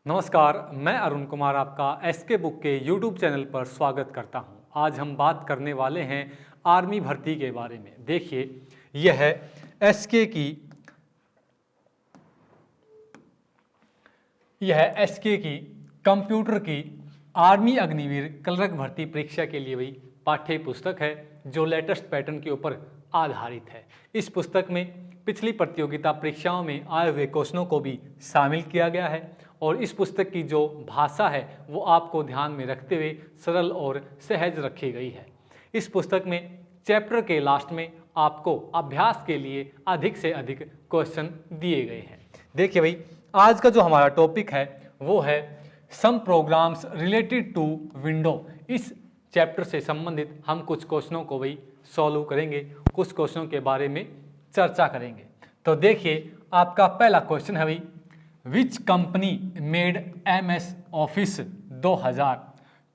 नमस्कार, मैं अरुण कुमार आपका एसके बुक के यूट्यूब चैनल पर स्वागत करता हूं। आज हम बात करने वाले हैं आर्मी भर्ती के बारे में। देखिए, यह है एसके की कंप्यूटर की आर्मी अग्निवीर क्लर्क भर्ती परीक्षा के लिए वही पाठ्य पुस्तक है जो लेटेस्ट पैटर्न के ऊपर आधारित है। इस पुस्तक में पिछली प्रतियोगिता परीक्षाओं में आए हुए क्वेश्चनों को भी शामिल किया गया है और इस पुस्तक की जो भाषा है वो आपको ध्यान में रखते हुए सरल और सहज रखी गई है। इस पुस्तक में चैप्टर के लास्ट में आपको अभ्यास के लिए अधिक से अधिक क्वेश्चन दिए गए हैं। देखिए भाई, आज का जो हमारा टॉपिक है वो है some programs related to window. इस चैप्टर से संबंधित हम कुछ क्वेश्चनों को वही सॉल्व करेंगे, कुछ क्वेश्चनों के बारे में चर्चा करेंगे। तो देखिए, आपका पहला क्वेश्चन है भाई, which company made MS office 2000?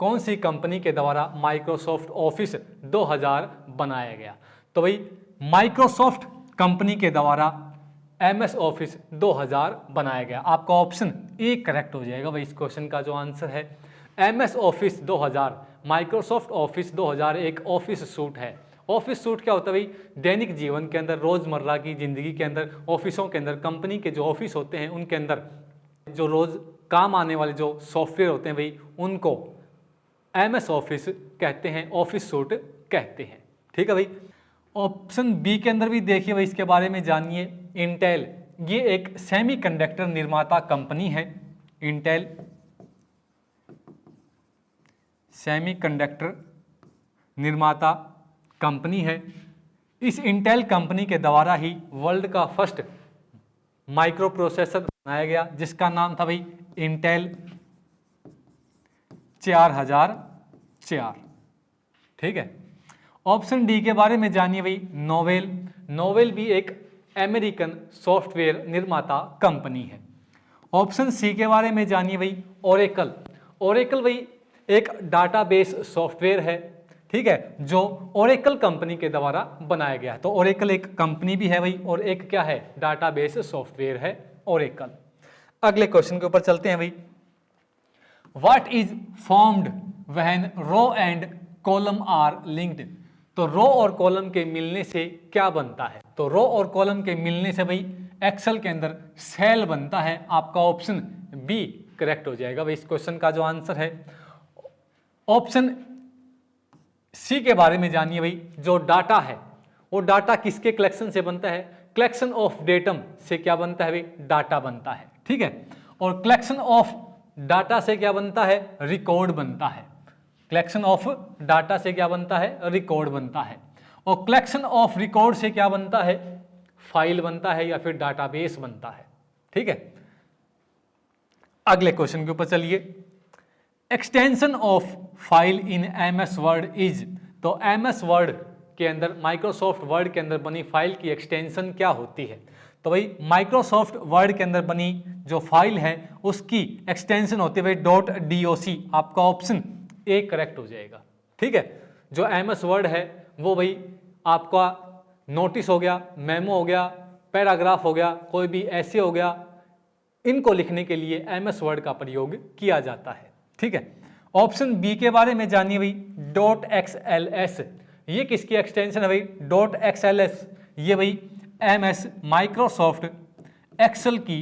कौन सी कंपनी के द्वारा माइक्रोसॉफ्ट ऑफिस 2000 बनाया गया? तो भाई माइक्रोसॉफ्ट कंपनी के द्वारा MS ऑफिस 2000 बनाया गया। आपका ऑप्शन ए करेक्ट हो जाएगा भाई। इस क्वेश्चन का जो आंसर है MS ऑफिस 2000, माइक्रोसॉफ्ट ऑफिस 2000 एक ऑफिस सूट है। ऑफिस सूट क्या होता है भाई? दैनिक जीवन के अंदर, रोजमर्रा की जिंदगी के अंदर, ऑफिसों के अंदर, कंपनी के जो ऑफिस होते हैं उनके अंदर जो रोज काम आने वाले जो सॉफ्टवेयर होते हैं भाई, उनको MS ऑफिस कहते हैं, ऑफिस सूट कहते हैं। ठीक है भाई। ऑप्शन बी के अंदर भी देखिए भाई, इसके बारे में जानिए। इंटेल, ये एक सेमीकंडक्टर निर्माता कंपनी है। इंटेल सेमीकंडक्टर निर्माता कंपनी है। इस इंटेल कंपनी के द्वारा ही वर्ल्ड का फर्स्ट माइक्रो प्रोसेसर बनाया गया जिसका नाम था भाई इंटेल 4004। ठीक है। ऑप्शन डी के बारे में जानिए भाई, नोवेल। नोवेल भी एक अमेरिकन सॉफ्टवेयर निर्माता कंपनी है। ऑप्शन सी के बारे में जानिए भाई, ओरेकल। ओरेकल भाई एक डाटाबेस सॉफ्टवेयर है, ठीक है, जो ओरेकल कंपनी के द्वारा बनाया गया है। तो ओरेकल एक कंपनी भी है भाई और एक क्या है? डाटाबेस सॉफ्टवेयर है ओरेकल। अगले क्वेश्चन के ऊपर चलते हैं भाई। What is formed when row and column are linked? तो रो और कॉलम के मिलने से क्या बनता है? तो रो और कॉलम के मिलने से भाई एक्सेल के अंदर सेल बनता है। आपका ऑप्शन बी करेक्ट हो जाएगा भाई। इस क्वेश्चन का जो आंसर है ऑप्शन सी के बारे में जानिए भाई। जो डाटा है वो डाटा किसके कलेक्शन से बनता है? कलेक्शन ऑफ डेटम से क्या बनता है भाई? डाटा बनता है। ठीक है। और कलेक्शन ऑफ डाटा से क्या बनता है? रिकॉर्ड बनता है। कलेक्शन ऑफ डाटा से क्या बनता है? रिकॉर्ड बनता है। और कलेक्शन ऑफ रिकॉर्ड से क्या बनता है? फाइल बनता है या फिर डाटाबेस बनता है। ठीक है। अगले क्वेश्चन के ऊपर चलिए। Extension of file in MS word is? तो MS वर्ड के अंदर, माइक्रोसॉफ्ट वर्ड के अंदर बनी फाइल की एक्सटेंशन क्या होती है? तो भाई माइक्रोसॉफ्ट वर्ड के अंदर बनी जो फाइल है उसकी एक्सटेंशन होती है भाई .doc। आपका ऑप्शन ए करेक्ट हो जाएगा। ठीक है। जो MS वर्ड है वो भाई आपका नोटिस हो गया, मेमो हो गया, पैराग्राफ हो गया, कोई भी ऐसे हो गया, इनको लिखने के लिए MS वर्ड का प्रयोग किया जाता है। ठीक है। ऑप्शन बी के बारे में जानिए भाई, .xls। ये किसकी एक्सटेंशन है भाई? .xls ये भाई MS माइक्रोसॉफ्ट एक्सेल की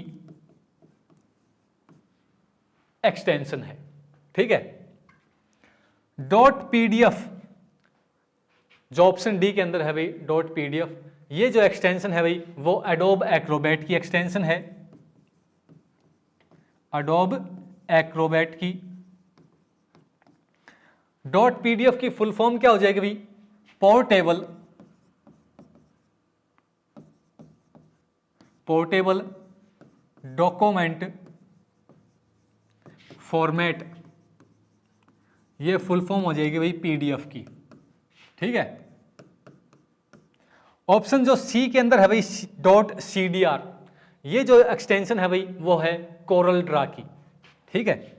एक्सटेंशन है। ठीक है। .pdf जो ऑप्शन डी के अंदर है भाई, .pdf ये जो एक्सटेंशन है भाई वो एडोब एक्रोबैट की एक्सटेंशन है। एडोब एक्रोबैट की .pdf की फुल फॉर्म क्या हो जाएगी भाई? Portable document format. ये फुल फॉर्म हो जाएगी भाई PDF की। ठीक है। ऑप्शन जो सी के अंदर है भाई .cdr, ये जो एक्सटेंशन है भाई वो है कोरल ड्रा की। ठीक है।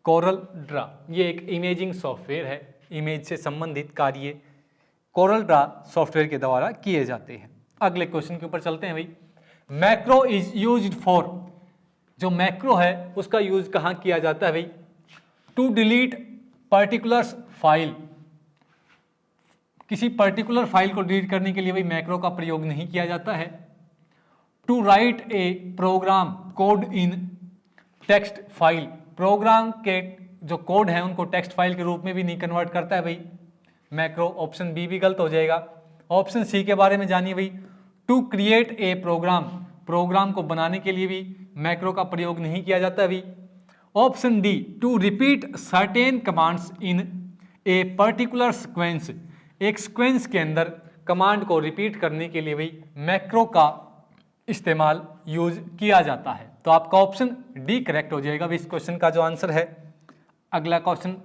कोरल ड्रा ये एक इमेजिंग सॉफ्टवेयर है, इमेज से संबंधित कार्य कोरल ड्रा सॉफ्टवेयर के द्वारा किए जाते हैं। अगले क्वेश्चन के ऊपर चलते हैं भाई। मैक्रो इज यूज्ड फॉर, जो मैक्रो है उसका यूज कहाँ किया जाता है भाई? टू डिलीट पर्टिकुलर फाइल, किसी पर्टिकुलर फाइल को डिलीट करने के लिए भाई मैक्रो का प्रयोग नहीं किया जाता है। To write a program code in text file, program के जो कोड है उनको टेक्स्ट फाइल के रूप में भी नहीं कन्वर्ट करता है भाई मैक्रो। ऑप्शन बी भी गलत हो जाएगा। ऑप्शन सी के बारे में जानिए भाई, to create a program, program को बनाने के लिए भी मैक्रो का प्रयोग नहीं किया जाता है भाई। Option D, to repeat certain commands in a particular sequence, एक सीक्वेंस के अंदर कमांड को रिपीट करने के लिए भाई मैक्रो का इस्तेमाल यूज किया जाता है। तो आपका ऑप्शन डी करेक्ट हो जाएगा इस क्वेश्चन का जो आंसर है। अगला question,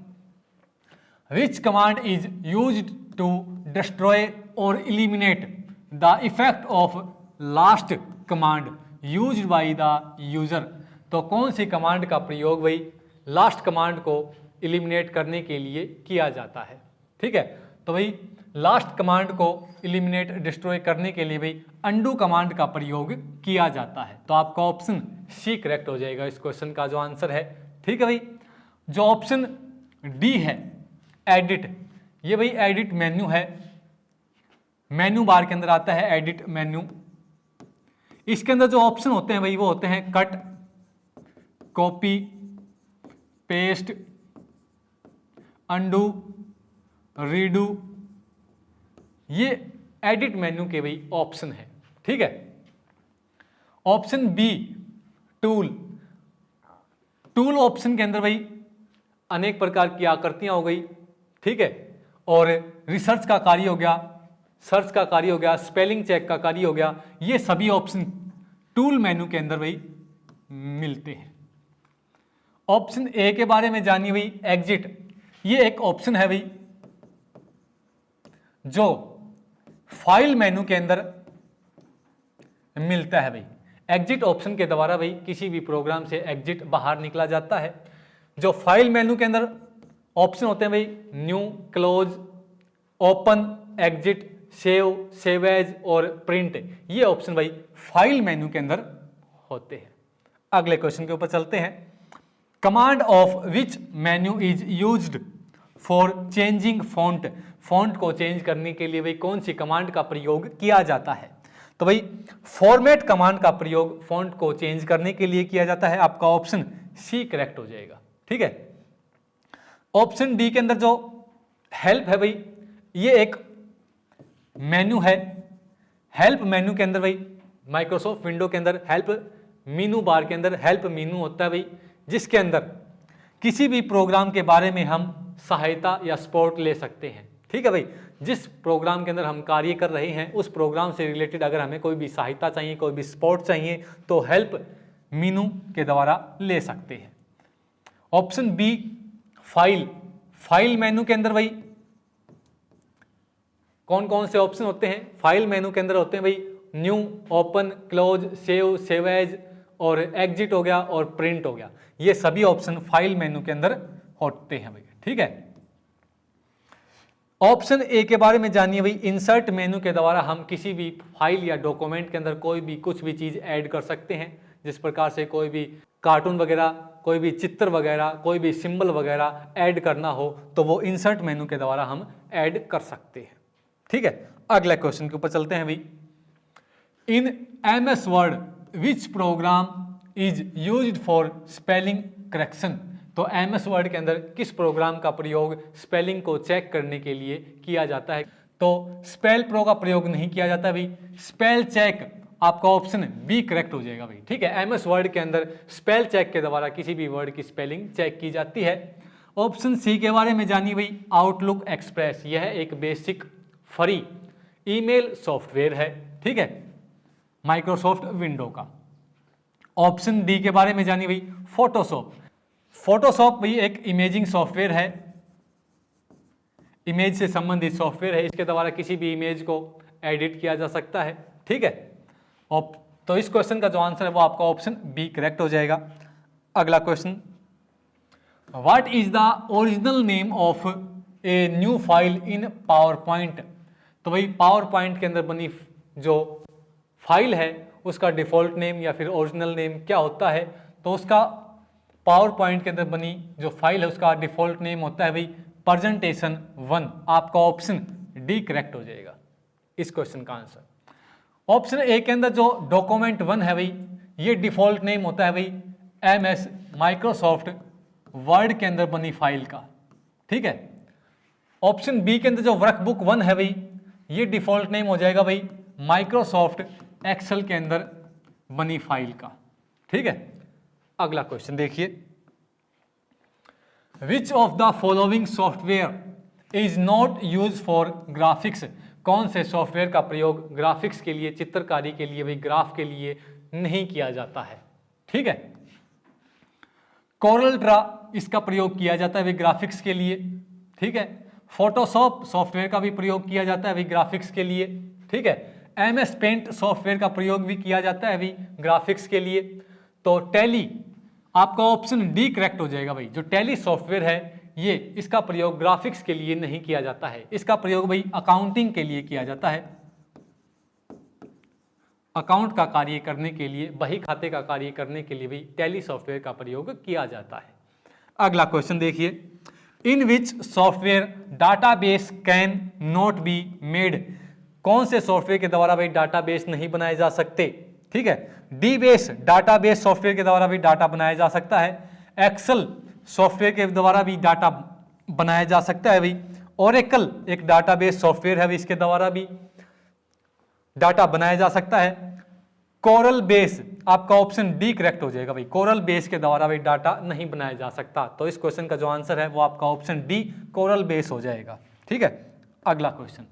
which command is used to destroy और eliminate the effect of last command used by the user, तो कौन सी कमांड का प्रयोग भाई लास्ट कमांड को इलिमिनेट करने के लिए किया जाता है? ठीक है, तो भाई लास्ट कमांड को इलिमिनेट डिस्ट्रॉय करने के लिए भाई अंडू कमांड का प्रयोग किया जाता है। तो आपका ऑप्शन सी करेक्ट हो जाएगा इस क्वेश्चन का जो आंसर है। ठीक है भाई, जो ऑप्शन डी है एडिट, ये भाई एडिट मेन्यू है, मेन्यू बार के अंदर आता है एडिट मेन्यू। इसके अंदर जो ऑप्शन होते हैं भाई वो होते हैं cut, copy, paste, undo, redo, ये एडिट मेन्यू के भाई ऑप्शन है। ठीक है, option B tool, tool option के अंदर भाई अनेक प्रकार की आकृतियां हो गई, ठीक है, और रिसर्च का कार्य हो गया, सर्च का कार्य हो गया, स्पेलिंग चेक का कार्य हो गया, ये सभी ऑप्शन टूल मेन्यू के अंदर भाई मिलते हैं। ऑप्शन ए के बारे में जानिए भाई, एग्जिट, ये एक ऑप्शन है भाई जो फाइल मेन्यू के अंदर मिलता है भाई। एग्जिट ऑप्शन के द्वारा भाई किसी भी प्रोग्राम से एग्जिट बाहर निकला जाता है। जो फाइल मेन्यू के अंदर ऑप्शन होते हैं भाई new, close, open, exit, save, save as और प्रिंट, ये ऑप्शन भाई फाइल मेन्यू के अंदर होते हैं। अगले क्वेश्चन के ऊपर चलते हैं। Command of which menu is used for changing font, font को चेंज करने के लिए भाई कौन सी कमांड का प्रयोग किया जाता है? तो भाई फॉर्मेट कमांड का प्रयोग फॉन्ट को चेंज करने के लिए किया जाता है। आपका ऑप्शन सी करेक्ट हो जाएगा। ठीक है, ऑप्शन डी के अंदर जो हेल्प है भाई ये एक मेन्यू है। हेल्प मेन्यू के अंदर भाई माइक्रोसॉफ्ट विंडो के अंदर हेल्प मीनू बार के अंदर हेल्प मीनू होता है भाई, जिसके अंदर किसी भी प्रोग्राम के बारे में हम सहायता या सपोर्ट ले सकते हैं। ठीक है भाई, जिस प्रोग्राम के अंदर हम कार्य कर रहे हैं उस प्रोग्राम से रिलेटेड अगर हमें कोई भी सहायता चाहिए, कोई भी सपोर्ट चाहिए तो हेल्प मीनू के द्वारा ले सकते हैं। Option B file, file menu के अंदर भाई कौन कौन से ऑप्शन होते हैं? फाइल मेन्यू के अंदर होते हैं भाई new, open, close, save, save as और एग्जिट हो गया और प्रिंट हो गया, ये सभी ऑप्शन फाइल मेन्यू के अंदर होते हैं भाई। ठीक है, ऑप्शन ए के बारे में जानिए भाई, इंसर्ट मेन्यू के द्वारा हम किसी भी फाइल या डॉक्यूमेंट के अंदर कोई भी कुछ भी चीज ऐड कर सकते हैं। जिस प्रकार से कोई भी कार्टून वगैरह, कोई भी चित्र वगैरह, कोई भी सिंबल वगैरह ऐड करना हो तो वो इंसर्ट मेन्यू के द्वारा हम ऐड कर सकते हैं। ठीक है, अगले क्वेश्चन के ऊपर चलते हैं भाई। इन MS word which programme is used for spelling correction, तो MS वर्ड के अंदर किस प्रोग्राम का प्रयोग स्पेलिंग को चेक करने के लिए किया जाता है? तो स्पेल प्रो का प्रयोग नहीं किया जाता भाई, स्पेल चेक, आपका ऑप्शन बी करेक्ट हो जाएगा भाई। ठीक है, MS वर्ड के अंदर स्पेल चेक के द्वारा किसी भी वर्ड की स्पेलिंग चेक की जाती है। ऑप्शन सी के बारे में जानिए भाई, आउटलुक एक्सप्रेस, यह एक बेसिक फ्री ईमेल सॉफ्टवेयर है। ठीक है, माइक्रोसॉफ्ट विंडो का। ऑप्शन डी के बारे में जानिए भाई, फोटोशॉप, फोटोशॉप भाई एक इमेजिंग सॉफ्टवेयर है, इमेज से संबंधित सॉफ्टवेयर है, इसके द्वारा किसी भी इमेज को एडिट किया जा सकता है। ठीक है, तो इस क्वेश्चन का जो आंसर है वो आपका ऑप्शन बी करेक्ट हो जाएगा। अगला question, what is the original name of a new file in power point, तो भाई पावर पॉइंट के अंदर बनी जो फाइल है उसका डिफ़ॉल्ट नेम या फिर ओरिजिनल नेम क्या होता है, तो उसका पावर पॉइंट के अंदर बनी जो फाइल है उसका डिफ़ॉल्ट नेम होता है भाई प्रेजेंटेशन 1। आपका ऑप्शन डी करेक्ट हो जाएगा इस क्वेश्चन का आंसर। ऑप्शन ए के अंदर जो डॉक्यूमेंट 1 है भाई, ये डिफ़ॉल्ट नेम होता है भाई MS माइक्रोसॉफ्ट वर्ड के अंदर बनी फाइल का, ठीक है। ऑप्शन बी के अंदर जो वर्कबुक 1 है भाई, ये डिफ़ॉल्ट नेम हो जाएगा भाई माइक्रोसॉफ्ट एक्सेल के अंदर बनी फाइल का, ठीक है। अगला क्वेश्चन देखिए, which of the following software is not use for graphics. कौन से सॉफ्टवेयर का प्रयोग ग्राफिक्स के लिए, चित्रकारी के लिए, भाई ग्राफ के लिए नहीं किया जाता है, ठीक है। कोरल ड्रा इसका प्रयोग किया जाता है भाई ग्राफिक्स के लिए, ठीक है। फोटोशॉप सॉफ्टवेयर का भी प्रयोग किया जाता है भाई ग्राफिक्स के लिए, ठीक है। MS पेंट सॉफ्टवेयर का प्रयोग भी किया जाता है भाई ग्राफिक्स के लिए। तो टैली आपका ऑप्शन डी करेक्ट हो जाएगा भाई। जो टैली सॉफ्टवेयर है ये, इसका प्रयोग ग्राफिक्स के लिए नहीं किया जाता है, इसका प्रयोग भाई अकाउंटिंग के लिए किया जाता है। अकाउंट का कार्य करने के लिए, बही खाते का कार्य करने के लिए भी टैली सॉफ्टवेयर का प्रयोग किया जाता है। अगला क्वेश्चन देखिए, in which software database can not be made. कौन से सॉफ्टवेयर के द्वारा भाई डाटाबेस नहीं बनाए जा सकते, ठीक है। डी बेस डाटाबेस सॉफ्टवेयर के द्वारा भी डाटा बनाया जा सकता है। एक्सेल सॉफ्टवेयर के द्वारा भी डाटा बनाया जा सकता है भाई। ओरेकल एक डाटाबेस सॉफ्टवेयर है, इसके द्वारा भी डाटा बनाया जा सकता है। कोरल बेस आपका ऑप्शन डी करेक्ट हो जाएगा भाई। कोरल बेस के द्वारा भी डाटा नहीं बनाया जा सकता, तो इस क्वेश्चन का जो आंसर है वो आपका ऑप्शन डी कोरल बेस हो जाएगा, ठीक है। अगला question,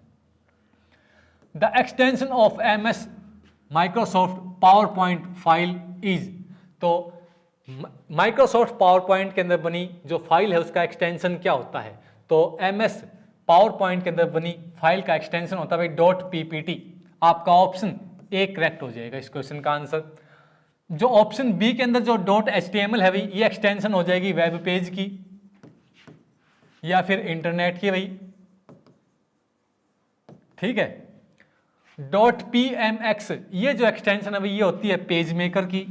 the extension of MS Microsoft power point file is. तो माइक्रोसॉफ्ट पावर पॉइंट के अंदर बनी जो फाइल है उसका एक्सटेंशन क्या होता है, तो MS पावर पॉइंट के अंदर बनी फाइल का एक्सटेंशन होता है भाई .ppt। आपका ऑप्शन ए करेक्ट हो जाएगा इस क्वेश्चन का आंसर। जो ऑप्शन बी के अंदर जो .html है भाई, ये एक्सटेंशन हो जाएगी वेब पेज की या फिर इंटरनेट की भाई, ठीक है। .pmx ये जो एक्सटेंशन है भाई, ये होती है पेज मेकर की।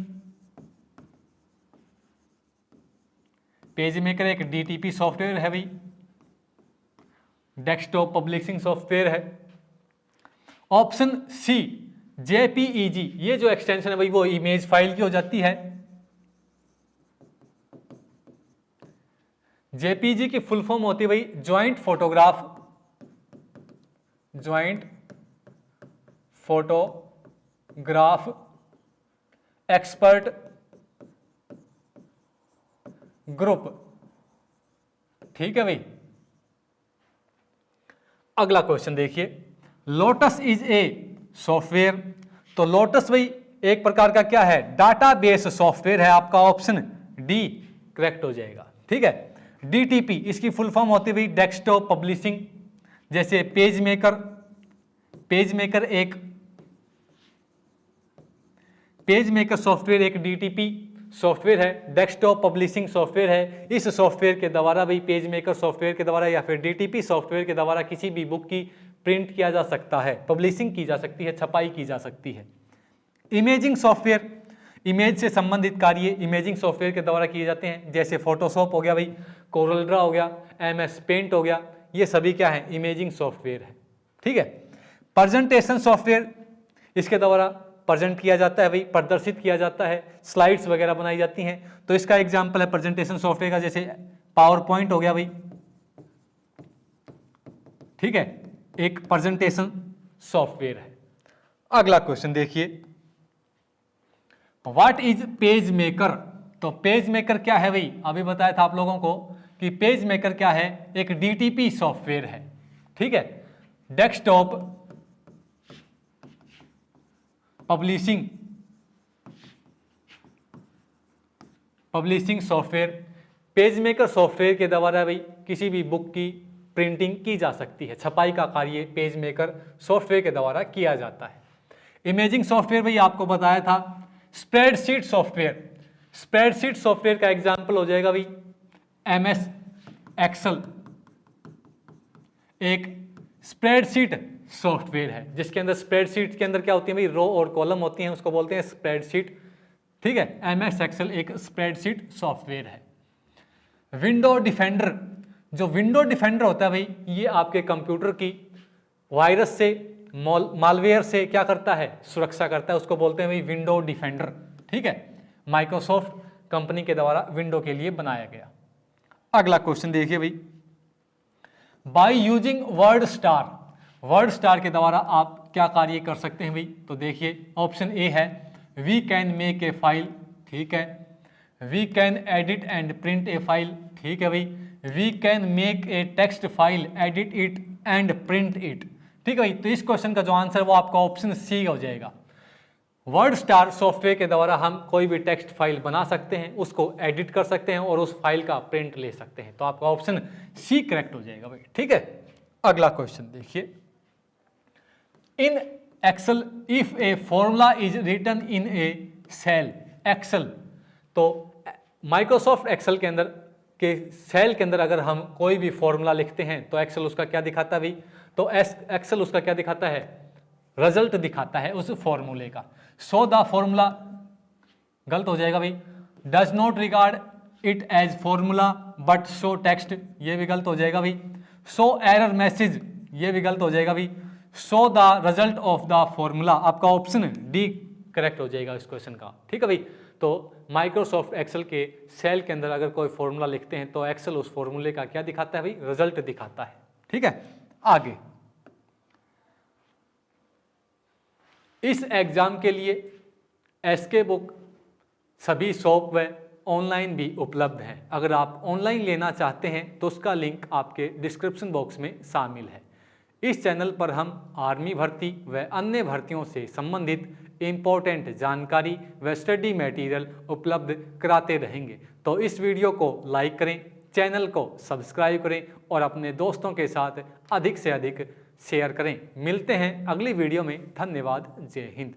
पेज मेकर एक DTP सॉफ्टवेयर है भाई, डेस्कटॉप पब्लिशिंग सॉफ्टवेयर है। ऑप्शन सी JPEG ये जो एक्सटेंशन है भाई वो इमेज फाइल की हो जाती है। JPEG की फुल फॉर्म होती है भाई ज्वाइंट फोटोग्राफ एक्सपर्ट ग्रुप, ठीक है भाई। अगला क्वेश्चन देखिए, लोटस इज ए सॉफ्टवेयर। तो लोटस भाई एक प्रकार का क्या है, डाटाबेस सॉफ्टवेयर है। आपका ऑप्शन डी करेक्ट हो जाएगा, ठीक है। DTP इसकी फुल फॉर्म होती है डेस्कटॉप पब्लिशिंग, जैसे पेज मेकर सॉफ्टवेयर एक DTP सॉफ्टवेयर है, डेस्कटॉप पब्लिशिंग सॉफ्टवेयर है। इस सॉफ्टवेयर के द्वारा भी पेज मेकर सॉफ्टवेयर के द्वारा या फिर DTP सॉफ्टवेयर के द्वारा किसी भी बुक की प्रिंट किया जा सकता है, पब्लिशिंग की जा सकती है, छपाई की जा सकती है। इमेजिंग सॉफ्टवेयर, इमेज से संबंधित कार्य इमेजिंग सॉफ्टवेयर के द्वारा किए जाते हैं, जैसे फोटोशॉप हो गया भाई, कोरल ड्रा हो गया, MS पेंट हो गया, ये सभी क्या है, इमेजिंग सॉफ्टवेयर है, ठीक है। प्रेजेंटेशन सॉफ्टवेयर, इसके द्वारा प्रेजेंट किया जाता है भाई, प्रदर्शित किया जाता है, स्लाइड्स वगैरह बनाई जाती हैं। तो इसका एग्जाम्पल है प्रेजेंटेशन सॉफ्टवेयर का, जैसे पावर पॉइंट हो गया भाई, ठीक है, एक प्रेजेंटेशन सॉफ्टवेयर है। अगला क्वेश्चन देखिए, व्हाट इज पेज मेकर। तो पेज मेकर क्या है भाई, अभी बताया था आप लोगों को कि पेज मेकर क्या है, एक DTP सॉफ्टवेयर है, ठीक है। Desktop publishing software. Page maker software के द्वारा भाई किसी भी बुक की प्रिंटिंग की जा सकती है, छपाई का कार्य पेज मेकर सॉफ्टवेयर के द्वारा किया जाता है। इमेजिंग सॉफ्टवेयर भाई आपको बताया था। स्प्रेडशीट सॉफ्टवेयर का एग्जाम्पल हो जाएगा भाई MS एक्सेल, एक स्प्रेडशीट सॉफ्टवेयर है जिसके अंदर स्प्रेडशीट के अंदर क्या होती है भाई, रो और कॉलम होती हैं, उसको बोलते हैं स्प्रेडशीट। ठीक है, MS एक्सेल एक स्प्रेडशीट सॉफ्टवेयर है। विंडो डिफेंडर, जो विंडो डिफेंडर होता है भाई, ये आपके कंप्यूटर की वायरस से, मालवेयर से क्या करता है, सुरक्षा करता है, उसको बोलते हैं भाई विंडो डिफेंडर। ठीक है, माइक्रोसॉफ्ट कंपनी के द्वारा विंडो के लिए बनाया गया। अगला क्वेश्चन देखिए भाई, by using word star, word star के द्वारा आप क्या कार्य कर सकते हैं भाई, तो देखिए ऑप्शन ए है we can make a file. ठीक है, we can edit and print a file. ठीक है भाई, we can make a text file, edit it and print it. ठीक है भाई, तो इस क्वेश्चन का जो आंसर वो आपका ऑप्शन सी हो जाएगा। वर्ड स्टार सॉफ्टवेयर के द्वारा हम कोई भी टेक्स्ट फाइल बना सकते हैं, उसको एडिट कर सकते हैं और उस फाइल का प्रिंट ले सकते हैं, तो आपका ऑप्शन सी करेक्ट हो जाएगा भाई। ठीक है, अगला क्वेश्चन देखिए, in Excel if a formula is written in a cell, Excel, तो माइक्रोसॉफ्ट एक्सेल के अंदर के सेल के अंदर अगर हम कोई भी फॉर्मूला लिखते हैं तो एक्सेल उसका क्या दिखाता है भाई, तो एक्सेल उसका क्या दिखाता है, रिजल्ट दिखाता है उस फॉर्मूले का। सो द फॉर्मूला गलत हो जाएगा भाई, does not regard it as formula but show text, ये भी गलत हो जाएगा भाई। सो एरर मैसेज, ये भी गलत हो जाएगा भाई। So the result of the formula, आपका ऑप्शन डी करेक्ट हो जाएगा इस क्वेश्चन का। ठीक है भाई, तो माइक्रोसॉफ्ट एक्सेल के सेल के अंदर अगर कोई फॉर्मूला लिखते हैं तो एक्सेल उस फॉर्मूले का क्या दिखाता है भाई, रिजल्ट दिखाता है। ठीक है, आगे इस एग्जाम के लिए एसके बुक सभी शॉप व ऑनलाइन भी उपलब्ध हैं। अगर आप ऑनलाइन लेना चाहते हैं तो उसका लिंक आपके डिस्क्रिप्शन बॉक्स में शामिल है। इस चैनल पर हम आर्मी भर्ती व अन्य भर्तियों से संबंधित इम्पोर्टेंट जानकारी व स्टडी मटेरियल उपलब्ध कराते रहेंगे। तो इस वीडियो को लाइक करें, चैनल को सब्सक्राइब करें और अपने दोस्तों के साथ अधिक से अधिक शेयर करें। मिलते हैं अगली वीडियो में। धन्यवाद, जय हिंद।